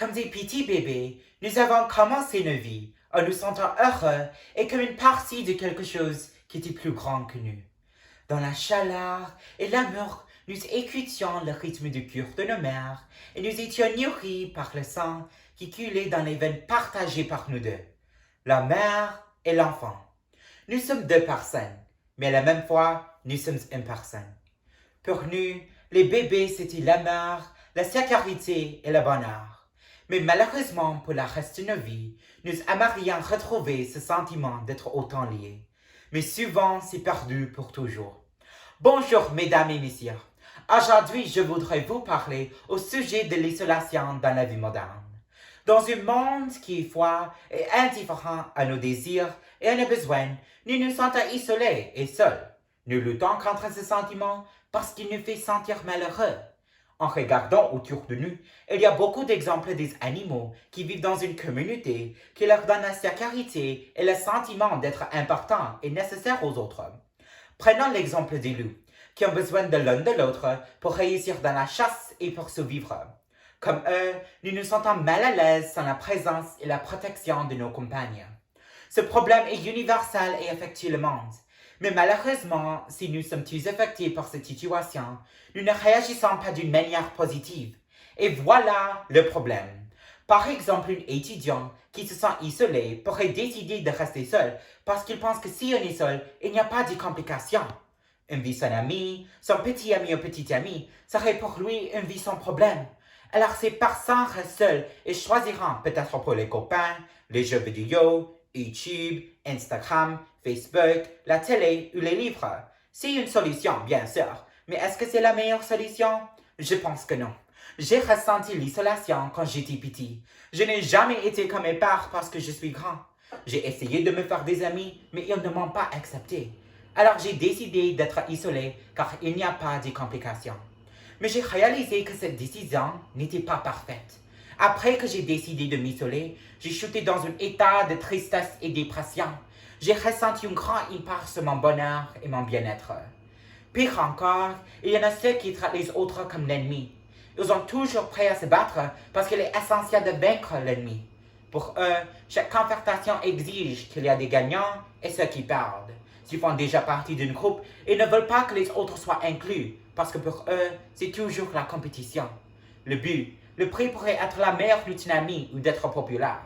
Comme des petits bébés, nous avons commencé nos vies en nous sentant heureux et comme une partie de quelque chose qui était plus grand que nous. Dans la chaleur et l'amour, nous écoutions le rythme du cœur de nos mères et nous étions nourris par le sang qui coulait dans les veines partagées par nous deux, la mère et l'enfant. Nous sommes deux personnes, mais à la même fois, nous sommes une personne. Pour nous, les bébés, c'était l'amour, la sécurité et le bonheur. Mais malheureusement, pour le reste de nos vies, nous aimerions retrouver ce sentiment d'être autant liés. Mais souvent, c'est perdu pour toujours. Bonjour, mesdames et messieurs. Aujourd'hui, je voudrais vous parler au sujet de l'isolation dans la vie moderne. Dans un monde qui est froid et indifférent à nos désirs et à nos besoins, nous nous sentons isolés et seuls. Nous luttons contre ce sentiment parce qu'il nous fait sentir malheureux. En regardant autour de nous, il y a beaucoup d'exemples des animaux qui vivent dans une communauté qui leur donne la sécurité et le sentiment d'être importants et nécessaires aux autres. Prenons l'exemple des loups, qui ont besoin de l'un de l'autre pour réussir dans la chasse et pour survivre. Comme eux, nous nous sentons mal à l'aise sans la présence et la protection de nos compagnes. Ce problème est universel et affecte le monde. Mais malheureusement, si nous sommes tous affectés par cette situation, nous ne réagissons pas d'une manière positive. Et voilà le problème. Par exemple, une étudiante qui se sent isolée pourrait décider de rester seule parce qu'il pense que si on est seul, il n'y a pas de complications. Une vie sans ami, son petit ami ou petite amie, serait pour lui une vie sans problème. Alors ces personnes restent seules et choisiront peut-être pour les copains, les jeux vidéo, YouTube, Instagram, Facebook, la télé ou les livres. C'est une solution, bien sûr, mais est-ce que c'est la meilleure solution? Je pense que non. J'ai ressenti l'isolation quand j'étais petit. Je n'ai jamais été comme mes pères parce que je suis grand. J'ai essayé de me faire des amis, mais ils ne m'ont pas accepté. Alors j'ai décidé d'être isolé car il n'y a pas de complications. Mais j'ai réalisé que cette décision n'était pas parfaite. Après que j'ai décidé de m'isoler, j'ai chuté dans un état de tristesse et de dépression. J'ai ressenti un grand impact sur mon bonheur et mon bien-être. Pire encore, il y en a ceux qui traitent les autres comme l'ennemi. Ils sont toujours prêts à se battre parce qu'il est essentiel de vaincre l'ennemi. Pour eux, chaque confrontation exige qu'il y a des gagnants et ceux qui perdent. S'ils font déjà partie d'un groupe, ils ne veulent pas que les autres soient inclus, parce que pour eux, c'est toujours la compétition. Le prix pourrait être la meilleure d'une amie ou d'être populaire.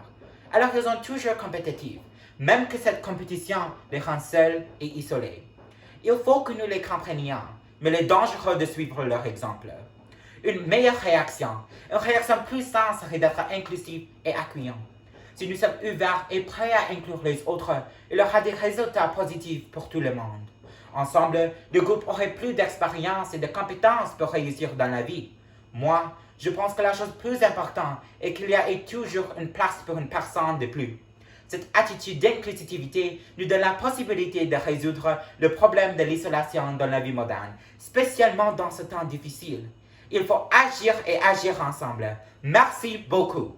Alors ils sont toujours compétitifs, même que cette compétition les rend seuls et isolés. Il faut que nous les comprenions, mais il est dangereux de suivre leur exemple. Une meilleure réaction, une réaction plus saine serait d'être inclusif et accueillant. Si nous sommes ouverts et prêts à inclure les autres, il y aura des résultats positifs pour tout le monde. Ensemble, le groupe aurait plus d'expérience et de compétences pour réussir dans la vie. Moi, je pense que la chose plus importante est qu'il y a toujours une place pour une personne de plus. Cette attitude d'inclusivité nous donne la possibilité de résoudre le problème de l'isolation dans la vie moderne, spécialement dans ce temps difficile. Il faut agir et agir ensemble. Merci beaucoup.